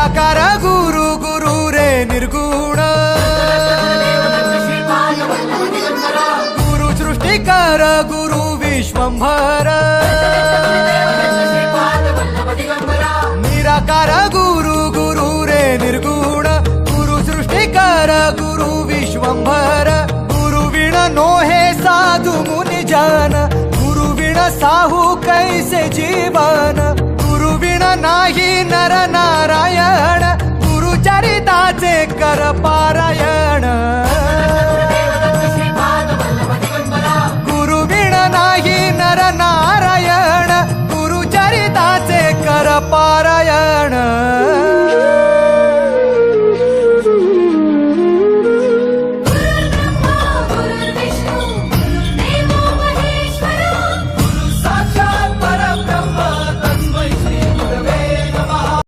निराकार गुरु गुरु रे निर्गुण गुरु सृष्टिकर गुरु विश्वंभर निराकार गुरु गुरु रे निर्गुण गुरु सृष्टिकर गुरु विश्वंभर गुरु विण नोहे साधु मुनि जन गुरु विण साहू कैसे जीवन गुरु विण नाही नर नारायण गुरु चरिताचे कर पारायण